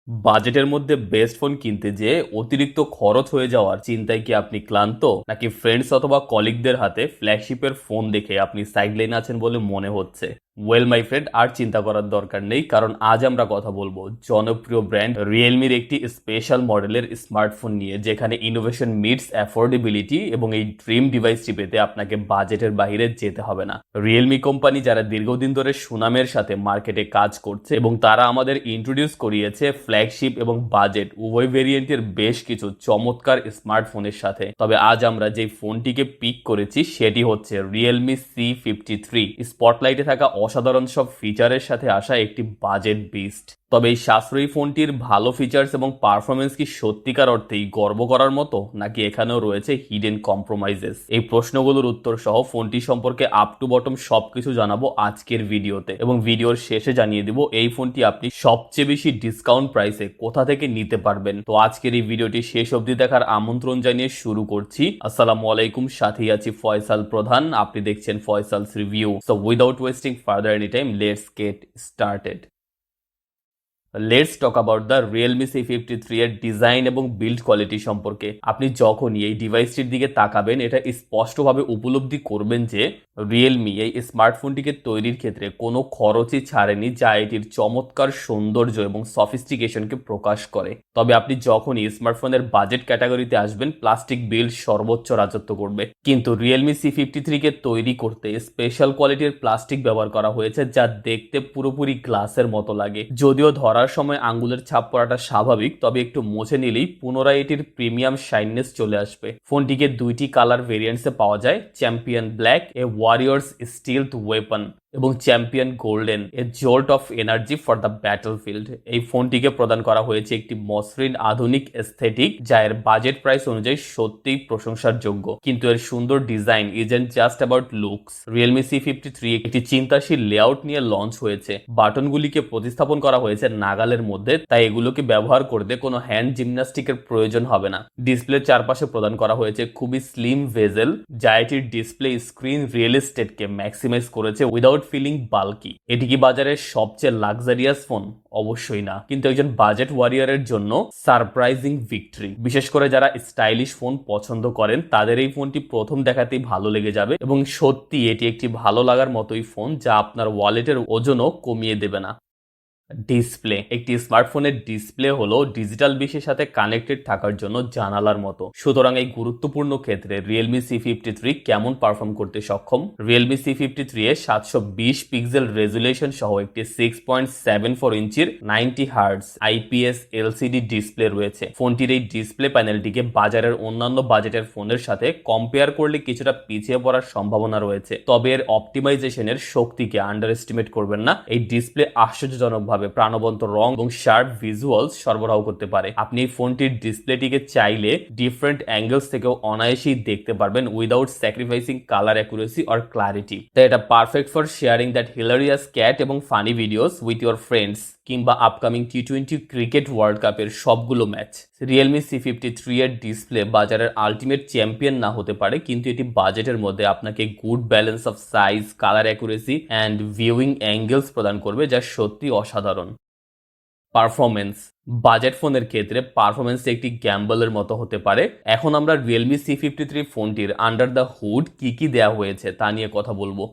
বাজেটের মধ্যে best phone কিনতে যেয়ে অতিরিক্ত খরচ হয়ে যাওয়ার চিন্তায় কি আপনি ক্লান্ত, নাকি ফ্রেন্ডস অথবা কলিগদের হাতে ফ্ল্যাগশিপের ফোন দেখে আপনি সাইডলাইন আছেন বলে মনে হচ্ছে? ওয়েল মাই ফ্রেন্ড, আর চিন্তা করার দরকার নেই, কারণ আজ আমরা কথা বলবো জনপ্রিয় ব্র্যান্ড রিয়েলমির একটি স্পেশাল মডেলের স্মার্টফোন নিয়ে, যেখানে ইনোভেশন মিটস অ্যাফোর্ডেবিলিটি, এবং এই ড্রিম ডিভাইসটি পেতে আপনাকে বাজেটের বাইরে যেতে হবে না। রিয়েলমি কোম্পানি যারা দীর্ঘদিন ধরে সুনামের সাথে মার্কেটে কাজ করছে, এবং তারা আমাদের ইন্ট্রোডিউস করিয়েছে ফ্ল্যাগশিপ এবং বাজেট উভয় ভেরিয়েন্টের বেশ কিছু চমৎকার স্মার্টফোনের সাথে। তবে আজ আমরা যে ফোনটিকে পিক করেছি সেটি হচ্ছে রিয়েলমি C53। স্পটলাইটে থাকা অসাধারণ সব ফিচারের সাথে আসা একটি বাজেট বিস্ট। তবে এই সাশ্রয়ী ফোনটির ভালো ফিচার্স এবং পারফরমেন্স কি সত্যিকার অর্থেই গর্ব করার মতো, নাকি এখানেও রয়েছে হিডেন কম্প্রোমাইজেস? এই প্রশ্নগুলোর উত্তর সহ ফোনটি সম্পর্কে আপ টু বটম সবকিছু জানাবো আজকের ভিডিওতে, এবং ভিডিওর শেষে জানিয়ে দিব এই ফোনটি আপনি সবচেয়ে বেশি ডিসকাউন্ট প্রাইসে কোথা থেকে নিতে পারবেন। তো আজকের এই ভিডিওটি শেষ অবধি দেখার আমন্ত্রণ জানিয়ে শুরু করছি। আসসালামু আলাইকুম, সাথেই আছি ফয়সাল প্রধান, আপনি দেখছেন Faisal's review. So without wasting further any time, let's get started. Let's talk about the Realme C53 এর ডিজাইন এবং বিল্ড কোয়ালিটি সম্পর্কে। আপনি যখনই এই ডিভাইসটির দিকে তাকাবেন, এটা স্পষ্টভাবে উপলব্ধি করবেন যে রিয়েলমি এই স্মার্টফোনটিকে তৈরির ক্ষেত্রে কোনো খরচই ছাড়েনি, যা এটির চমৎকার সৌন্দর্য এবং সফিস্টিকেশনকে প্রকাশ করে। তবে আপনি যখনই স্মার্টফোনের বাজেট ক্যাটাগরিতে আসবেন, প্লাস্টিক বিল্ড সর্বোচ্চ রাজত্ব করবে। কিন্তু রিয়েলমি C53 কে তৈরি করতে স্পেশাল কোয়ালিটির প্লাস্টিক ব্যবহার করা হয়েছে, যা দেখতে পুরোপুরি গ্লাসের মতো লাগে। যদিও ধরার সময় আঙ্গুলের ছাপ পড়াটা স্বাভাবিক, তবে একটু মুছে নিলেই পুনরায় এটির প্রিমিয়াম শাইননেস চলে আসবে। ফোনটিকে দুইটি কালার ভেরিয়েন্টসে পাওয়া যায়, champion black, a warriors stealth weapon, এবং champion golden, a jolt of energy for the battlefield. এই ফোনটিকে প্রদান করা হয়েছে একটি মসৃণ আধুনিক এস্থেটিক, যা এর বাজেট প্রাইস অনুযায়ী সত্যিই প্রশংসার যোগ্য। কিন্তু এর সুন্দর design isn't just about looks. Realme C53 একটি চিন্তাশীল লেআউট নিয়ে লঞ্চ হয়েছে। বাটনগুলিকে প্রতিস্থাপন করা হয়েছে নাগালের মধ্যে, তাই এগুলোকে ব্যবহার করতে কোনো হ্যান্ড জিমন্যাস্টিকের প্রয়োজন হবে না। ডিসপ্লের চারপাশে প্রদান করা হয়েছে খুবই স্লিম ভেজেল, যা এটির ডিসপ্লে স্ক্রিন রিয়েল এস্টেটকে ম্যাক্সিমাইজ করেছে উইদাউট ফিলিং বাল্কি। এটি কি বাজারের সবচেয়ে লাক্সারিয়াস ফোন? অবশ্যই না, কিন্তু একজন বাজেট ওয়ারিয়ারের জন্য সারপ্রাইজিং ভিক্টরি। বিশেষ করে যারা স্টাইলিশ ফোন পছন্দ করেন, তাদের এই ফোনটি প্রথম দেখাতেই ভালো লেগে যাবে, এবং সত্যি এটি একটি ভালো লাগার মতোই ফোন, যা আপনার ওয়ালেটের ওজনও কমিয়ে দেবে না। ডিসপ্লে। একটি স্মার্টফোনের ডিসপ্লে হলো ডিজিটাল বিশ্বের সাথে কানেক্টেড থাকার জন্য জানালার মতো। সুতরাং এই গুরুত্বপূর্ণ ক্ষেত্রে রিয়েলমি C53 কেমন পারফর্ম করতে সক্ষম? রিয়েলমি C53 এ 720 পিক্সেল রেজুলেশন সহ একটি 6.74 ইঞ্চির 90 হার্টজ IPS LCD ডিসপ্লে রয়েছে। ফোনটির এই ডিসপ্লে প্যানেলটিকে বাজারের অন্যান্য বাজেটের ফোনের সাথে কম্পেয়ার করলে কিছুটা পিছিয়ে পড়ার সম্ভাবনা রয়েছে, তবে এর অপটিমাইজেশনের শক্তিকে আন্ডার এস্টিমেট করবেন না। এই ডিসপ্লে আশ্চর্যজনকভাবে প্রাণবন্ত রং এবং শার্প ভিজুয়ালস সরবরাহ করতে পারে। আপনি এই ফোনটির ডিসপ্লেটিকে চাইলে ডিফারেন্ট অ্যাঙ্গেলস থেকেও অনায়াসেই দেখতে পারবেন without sacrificing colour accuracy or clarity. তাই এটা perfect for sharing that hilarious cat এবং funny videos with your friends, কিংবা আপকামিং T20 ক্রিকেট ওয়ার্ল্ড কাপের সবগুলো ম্যাচ। রিয়েলমি C53 এর ডিসপ্লে বাজারের আলটিমেট চ্যাম্পিয়ন না হতে পারে, কিন্তু এটি বাজেটের মধ্যে আপনাকে good balance of size, colour accuracy and viewing angles প্রদান করবে, যা সত্যি অসাধারণ। পারফরমেন্স। বাজেট ফোনের ক্ষেত্রে পারফরমেন্স একটি গ্যাম্বলের মতো হতে পারে। এখন আমরা রিয়েলমি C53 ফোনটির আন্ডার দ্য হুড কি দেওয়া হয়েছে তা নিয়ে কথা বলবো।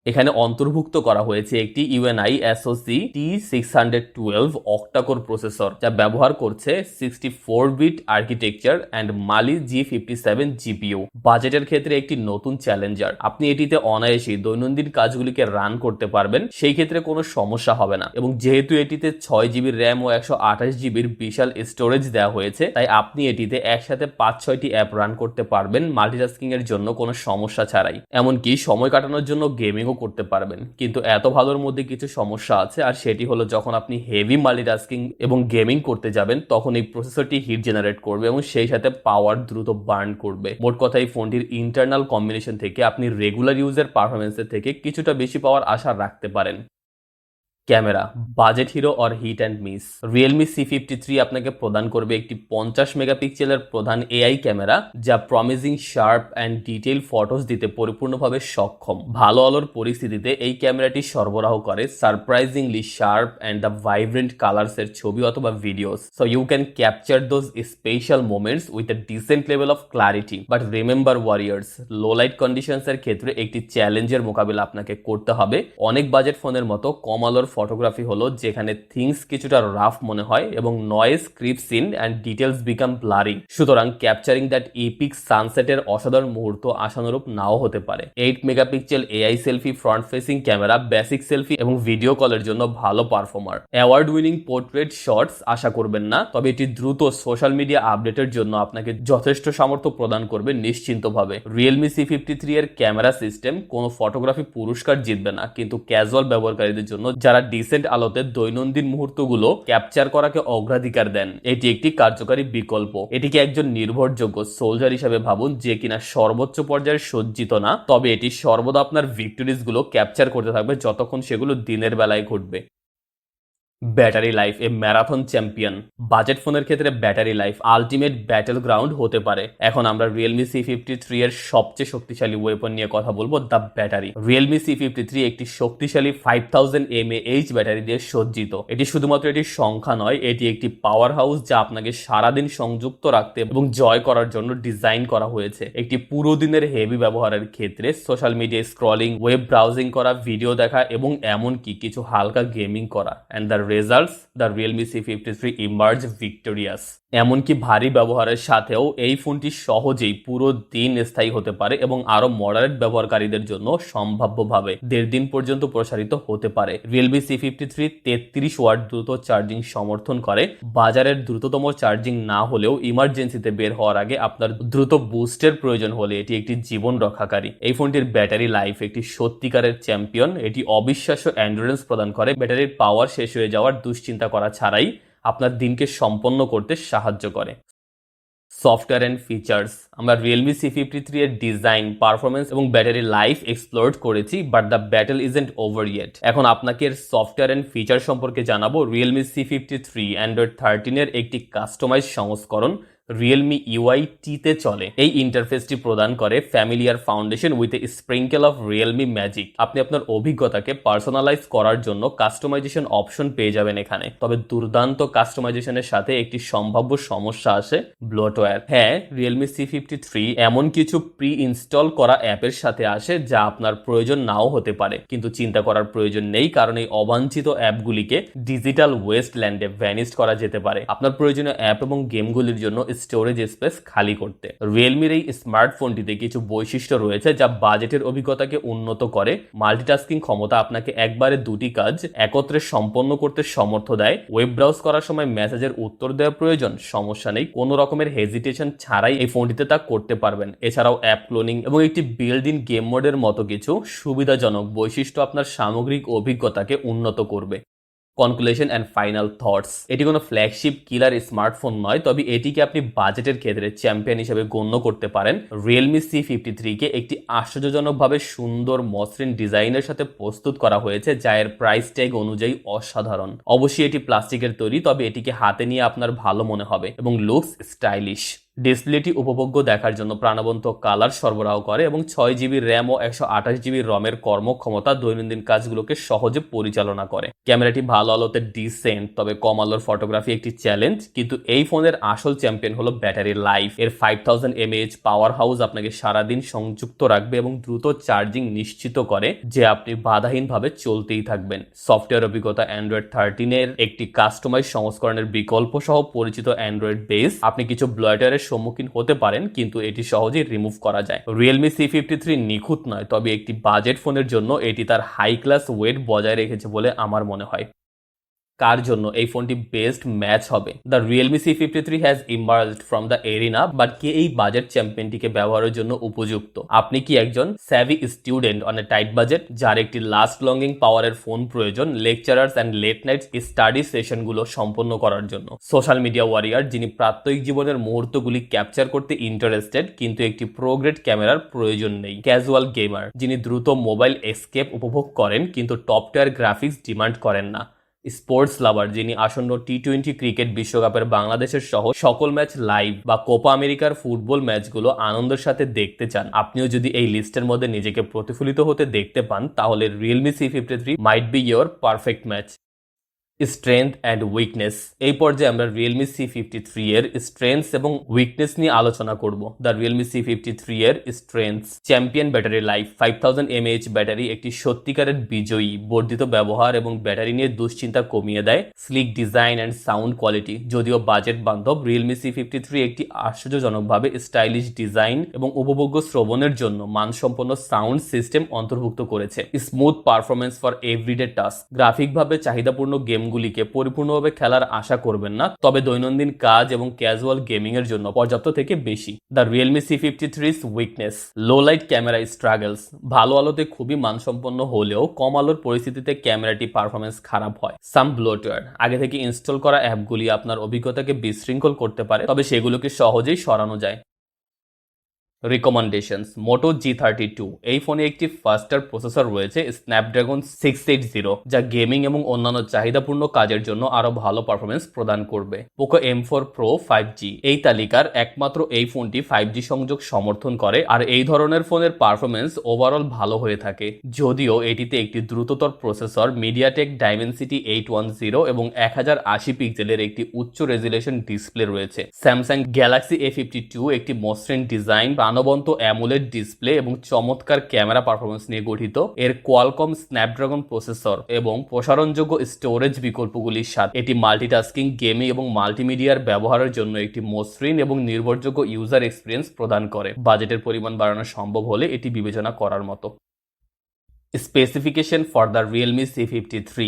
এখানে অন্তর্ভুক্ত করা হয়েছে একটি UNI SoC T612 octa-core processor, যা ব্যবহার করছে 64 bit architecture and Mali G57 GPU। বাজেটের ক্ষেত্রে একটি নতুন চ্যালেঞ্জার। আপনি এটিতে অনায়াসেই দৈনন্দিন কাজগুলিকে রান করতে পারবেন, সেই ক্ষেত্রে কোনো সমস্যা হবে না। এবং যেহেতু এটিতে 6GB র্যাম ও 128GBর বিশাল স্টোরেজ দেওয়া হয়েছে, তাই আপনি এটিতে একসাথে 5-6টি অ্যাপ রান করতে পারবেন মাল্টিটাস্কিং এর জন্য কোনো সমস্যা ছাড়াই। এমনকি সময় কাটানোর জন্য গেমিংও করতে পারবেন। কিন্তু এত ভালোর মধ্যে কিছু সমস্যা আছে, আর সেটি হলো যখন আপনি হেভি মাল্টিটাস্কিং এবং গেমিং করতে যাবেন, তখন এই প্রসেসরটি হিট জেনারেট করবে এবং সেই সাথে পাওয়ার দ্রুত বার্ন করবে। মোট কথা, এই ফোনটির ইন্টারনাল কম্বিনেশন থেকে আপনি রেগুলার ইউজের পারফরমেন্সের থেকে কিছুটা বেশি পাওয়ার আশা রাখতে পারেন। Camera, budget hero or hit and miss. Realme C53 আপনাকে প্রদান করবে একটি 50 মেগাপিক্সেলের প্রধান এআই ক্যামেরা, যা promising sharp and detail photos দিতে পরিপূর্ণভাবে সক্ষম। ভালো আলোর পরিস্থিতিতে এই ক্যামেরাটি সরবরাহ করে surprisingly sharp and the vibrant কালার্সের ছবি অথবা videos, so you can capture those special moments with a decent level of clarity. But remember warriors, low light কন্ডিশনসের ক্ষেত্রে একটি চ্যালেঞ্জের মোকাবিলা আপনাকে করতে হবে। অনেক বাজেট ফোনের মতো কম আলোর ফটোগ্রাফি হলো যেখানে থিংস কিছুটা রাফ মনে হয় এবং noise creeps in and details become blurry. সুতরাং ক্যাপচারিং দ্যাট এপিক সানসেটের অসাধারণ মুহূর্ত আশানুরূপ নাও হতে পারে। 8 megapixel AI selfie front facing camera basic selfie এবং ভিডিও কলের জন্য ভালো performer. Award winning portrait shots আশা করবেন না, তবে এটি দ্রুত সোশ্যাল মিডিয়া আপডেটের জন্য আপনাকে যথেষ্ট সামর্থ্য প্রদান করবে নিশ্চিন্তভাবে। রিয়েলমি C53 এর ক্যামেরা সিস্টেম কোনো ফটোগ্রাফি পুরস্কার জিতবে না, কিন্তু ক্যাজুয়াল ব্যবহারকারীদের জন্য যারা ডিসেন্ট আলোতে দৈনন্দিন মুহূর্তগুলো ক্যাপচার করাকে অগ্রাধিকার দেন, এটি একটি কার্যকারী বিকল্প। এটিকে একজন নির্ভরযোগ্য সোলজার হিসেবে ভাবুন যে কিনা সর্বোচ্চ পর্যায়ে সজ্জিত না, তবে এটি সর্বদা আপনার ভিক্টোরিজ গুলো ক্যাপচার করতে থাকবে যতক্ষণ সেগুলো দিনের বেলায় ঘটবে। ব্যাটারি লাইফ এ ম্যারাথন চ্যাম্পিয়ন। বাজেট ফোনের ক্ষেত্রে battery life ultimate battle ground হতে পারে। এখন আমরা রিয়েলমি C53 এর সবচেয়ে শক্তিশালী ওয়েপন নিয়ে কথা বলবো, দ্য ব্যাটারি। রিয়েলমি C53 একটি শক্তিশালী 5000 mAh ব্যাটারি দিয়ে সজ্জিত। এটি শুধুমাত্র একটি সংখ্যা নয়, এটি একটি পাওয়ার হাউস যা আপনাকে সারাদিন সংযুক্ত রাখতে এবং জয় করার জন্য ডিজাইন করা হয়েছে। একটি পুরো দিনের হেভি ব্যবহারের ক্ষেত্রে social media scrolling, web browsing করা, ভিডিও দেখা এবং এমনকি কিছু হালকা গেমিং করা, and the results, the Realme C53 emerge victorious. এমনকি ভারী ব্যবহারের সাথেও এই ফোনটি সহজেই পুরো দিন স্থায়ী হতে পারে এবং আরো মডারেট ব্যবহারকারীদের জন্য সম্ভাব্যভাবে 1.5 দিন পর্যন্ত প্রসারিত হতে পারে। রিয়েলমি C53 33 ওয়াট দ্রুত চার্জিং সমর্থন করে। বাজারের দ্রুততম চার্জিং না হলেও ইমার্জেন্সিতে বের হওয়ার আগে আপনার দ্রুত বুস্টের প্রয়োজন হলে এটি একটি জীবন রক্ষাকারী। এই ফোনটির ব্যাটারি লাইফ একটি সত্যিকারের চ্যাম্পিয়ন। এটি অবিশ্বাস্য এন্ডুরেন্স প্রদান করে, ব্যাটারির পাওয়ার শেষ হয়ে যাওয়ার দুশ্চিন্তা করা ছাড়াই আপনার দিনকে সম্পন্ন করতে সাহায্য করে। Software and features. আমরা রিয়েলমি C53 এর ডিজাইন, পারফরমেন্স এবং ব্যাটারি লাইফ এক্সপ্লোর করেছি, but the battle isn't over yet. এখন আপনাকে এর সফটওয়্যার অ্যান্ড ফিচার সম্পর্কে জানাবো। রিয়েলমি C53 অ্যান্ড্রয়েড 13 এর একটি কাস্টমাইজ সংস্করণ রিয়েলমি UI-T তে চলে। এই ইন্টারফেসটি প্রদান করে familiar foundation with a sprinkle of Realme magic. আপনি আপনার অভিজ্ঞতাকে পার্সোনালাইজ করার জন্য কাস্টমাইজেশন অপশন পেয়ে যাবেন এখানে। তবে দুর্দান্ত কাস্টমাইজেশনের সাথে একটি সম্ভাব্য সমস্যা আসে, ব্লোটওয়্যার। হ্যাঁ, রিয়েলমি C53 এমন কিছু প্রি ইনস্টল করা অ্যাপের সাথে আসে যা আপনার প্রয়োজন নাও হতে পারে, কিন্তু চিন্তা করার প্রয়োজন নেই, কারণ এই অবাঞ্ছিত অ্যাপগুলিকে ডিজিটাল ওয়েস্টল্যান্ডে ভ্যানিশ করা যেতে পারে আপনার প্রয়োজনীয় অ্যাপ এবং গেমগুলির জন্য স্টোরেজ স্পেস খালি করতে। রিয়েলমির এই স্মার্টফোনটিতে কিছু বৈশিষ্ট্য রয়েছে যা বাজেটের অভিজ্ঞতাকে উন্নত করে। মাল্টিটাস্কিং ক্ষমতা আপনাকে একবারে দুটি কাজ একত্রে সম্পন্ন করতে সমর্থ দেয়। ওয়েব ব্রাউজ করার সময় মেসেজের উত্তর দেওয়া প্রয়োজন, সমস্যা নেই, কোনো রকমের হেজিটেশন ছাড়াই এই ফোনটিতে তা করতে পারবেন। এছাড়াও অ্যাপ ক্লোনিং এবং একটি বিল্ড ইন গেম মোডের মতো কিছু সুবিধাজনক বৈশিষ্ট্য আপনার সামগ্রিক অভিজ্ঞতাকে উন্নত করবে। Conclusion and final thoughts. এটি কোনো ফ্ল্যাগশিপ কিলার স্মার্টফোন নয়, তবে এটিকে আপনি বাজেটের ক্ষেত্রে চ্যাম্পিয়ন হিসেবে গণ্য করতে পারেন। রিয়েলমি C53 কে একটি আশ্চর্যজনকভাবে সুন্দর মসৃণ ডিজাইনের সাথে প্রস্তুত করা হয়েছে, যা এর প্রাইস ট্যাগ অনুযায়ী অসাধারণ। অবশ্যই এটি প্লাস্টিকের তৈরি, তবে এটিকে হাতে নিয়ে আপনার ভালো মনে হবে এবং লুকস স্টাইলিশ। ডিসপ্লেটি উপভোগ্য দেখার জন্য প্রাণবন্ত কালার সরবরাহ করে এবং 6GB র্যাম ও 128GB রমের কর্মক্ষমতা দৈনন্দিন কাজগুলোকে সহজে পরিচালনা করে। ক্যামেরাটি ভালো আলোতে ডিসেন্ট, তবে কম আলোর ফটোগ্রাফি একটি চ্যালেঞ্জ। কিন্তু এই ফোনের আসল চ্যাম্পিয়ন হলো ব্যাটারি লাইফ। এর 5000 mAh পাওয়ার হাউস আপনাকে সারাদিন সংযুক্ত রাখবে এবং দ্রুত চার্জিং নিশ্চিত করে যে আপনি বাধাহীনভাবে চলতেই থাকবেন। সফটওয়্যার অভিজ্ঞতা অ্যান্ড্রয়েড 13 এর একটি কাস্টমাইজ সংস্করণের বিকল্প সহ পরিচিত অ্যান্ড্রয়েড বেস। আপনি কিছু ব্লটারের সম্মুখীন হতে পারেন, কিন্তু এটি সহজেই রিমুভ করা যায়। রিয়েলমি C53 নিখুঁত নয়, তবে একটি বাজেট ফোনের জন্য এটি তার হাই ক্লাস ওয়েট বজায় রেখেছে বলে আমার মনে হয়। কার জন্য এই ফোনটি বেস্ট ম্যাচ হবে। The Realme C53 has emerged from the arena, but কে এই বাজেট চ্যাম্পিয়নটিকে ব্যবহারের জন্য উপযুক্ত? আপনি কি একজন savvy student on a tight budget, যার একটি লাস্ট লঙ্গিং পাওয়ারের ফোন প্রয়োজন lecturers and late night study সেশনগুলো সম্পন্ন করার জন্য? সোশ্যাল মিডিয়া ওয়ারিয়ার, যিনি প্রাত্যহিক জীবনের মুহূর্তগুলি ক্যাপচার করতে ইন্টারেস্টেড কিন্তু একটি প্রোগ্রেড ক্যামেরার প্রয়োজন নেই? ক্যাজুয়াল গেমার, যিনি দ্রুত মোবাইল এসকেপ উপভোগ করেন কিন্তু টপ টায়ার গ্রাফিক্স ডিমান্ড করেন না? স্পোর্টস লাভার, যিনি আসন্ন T20 ক্রিকেট বিশ্বকাপের বাংলাদেশের সহ সকল ম্যাচ লাইভ বা কোপা আমেরিকার ফুটবল ম্যাচগুলো আনন্দের সাথে দেখতে চান? আপনিও যদি এই লিস্টের মধ্যে নিজেকে প্রতিফলিত হতে দেখতে পান, তাহলে Realme C53 might be your perfect match. Strength and weakness. এই পর্যায়ে আমরা রিয়েলমি C53 এর স্ট্রেংথস এবং উইকনেস নিয়ে আলোচনা করব। দ্য রিয়েলমি C53 এর strengths: champion battery life, 5000 mAh battery একটি সত্যিকারের বিজয়ী। বর্ধিত ব্যবহার এবং ব্যাটারি নিয়ে দুশ্চিন্তা কমিয়ে দেয়। Slick design and sound quality, যদিও বাজেট বান্ধব, রিয়েলমি C53 একটি আশ্চর্যজনকভাবে স্টাইলিশ ডিজাইন এবং উপভোগ্য শ্রবণের জন্য মানসম্পন্ন সাউন্ড সিস্টেম অন্তর্ভুক্ত করেছে। Smooth performance for everyday task. গ্রাফিকভাবে চাহিদাপূর্ণ গেমগুলিকে পরিপূর্ণভাবে খেলার আশা করবেন না, তবে দৈনন্দিন কাজ এবং ক্যাজুয়াল গেমিং এর জন্য পর্যাপ্ত থেকে বেশি। The Realme C53's weakness: low light camera struggles. ভালো আলোতে খুবই মানসম্পন্ন হলেও কম আলোর পরিস্থিতিতে ক্যামেরাটি পারফরমেন্স খারাপ হয়। সাম ব্লোটওয়্যার: আগে থেকে ইনস্টল করা অ্যাপগুলি আপনার অভিজ্ঞতাকে বিশৃঙ্খল করতে পারে, তবে সেগুলোকে সহজেই সরানো যায়। রিকমেন্ডেশনস: মোটো G32। এই ফোনে একটি ফাস্টার প্রসেসর রয়েছে, স্ন্যাপড্রাগন 680, যা গেমিং এবং অন্যান্য চাহিদাপূর্ণ কাজের জন্য আরো ভালো পারফরমেন্স প্রদান করবে। Poco M4 Pro 5G। এই তালিকার একমাত্র এই ফোনটি 5G সংযোগ সমর্থন করে, আর এই ধরনের ফোনের পারফরমেন্স ওভারঅল ভালো হয়ে থাকে। যদিও এটিতে একটি দ্রুততর প্রসেসর, মিডিয়াটেক ডাইমেনসিটি 810 এবং 1080 পিক্সেলের একটি উচ্চ রেজুলেশন ডিসপ্লে রয়েছে। স্যামসাং গ্যালাক্সি A52 একটি মসৃণ ডিজাইন, প্রাণবন্ত অ্যামোলেড ডিসপ্লে এবং চমৎকার ক্যামেরা পারফরমেন্স নিয়ে গঠিত। এর কোয়ালকম স্ন্যাপড্রাগন প্রসেসর এবং প্রসারণযোগ্য স্টোরেজ বিকল্পগুলির সাথে এটি মাল্টিটাস্কিং, গেমিং এবং মাল্টিমিডিয়ার ব্যবহারের জন্য একটি মসৃণ এবং নির্ভরযোগ্য ইউজার এক্সপিরিয়েন্স প্রদান করে। বাজেটের পরিমাণ বাড়ানো সম্ভব হলে এটি বিবেচনা করার মতো। Specification for the Realme C53।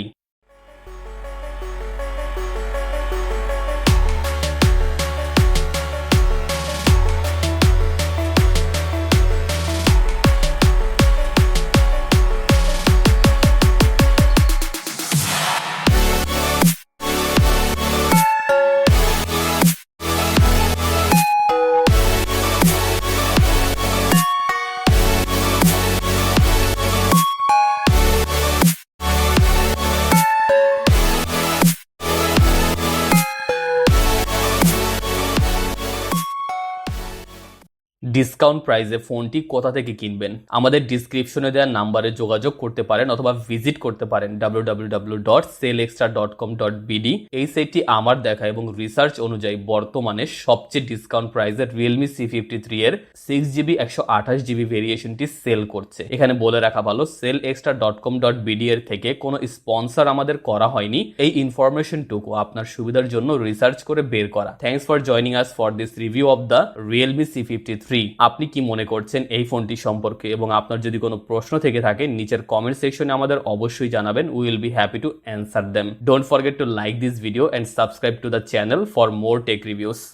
Discount প্রাইসে ফোনটি কোথা থেকে কিনবেন? আমাদের ডিসক্রিপশনে দেওয়া নাম্বারে যোগাযোগ করতে পারেন অথবা ভিজিট করতে পারেন www.sellextra.com.bd। এই সাইটটি আমার দেখা এবং রিসার্চ অনুযায়ী বর্তমানে সবচেয়ে ডিসকাউন্ট প্রাইসে রিয়েলমি C53 এর 6GB 128GB ভেরিয়েশনটি সেল করছে। এখানে বলে রাখা ভালো, sellextra.com.bd এর থেকে কোনো স্পন্সর আমাদের করা হয়নি। এই ইনফরমেশনটুকু আপনার সুবিধার জন্য রিসার্চ করে বের করা। Thanks for joining us for this review of the Realme C53। আপনি কি মনে করছেন এই ফোনটি সম্পর্কে, এবং আপনার যদি কোনো প্রশ্ন থেকে থাকে নিচের কমেন্ট সেকশনে আমাদের অবশ্যই জানাবেন। We will be happy to answer them. Don't forget to like this video and subscribe to the channel for more tech reviews.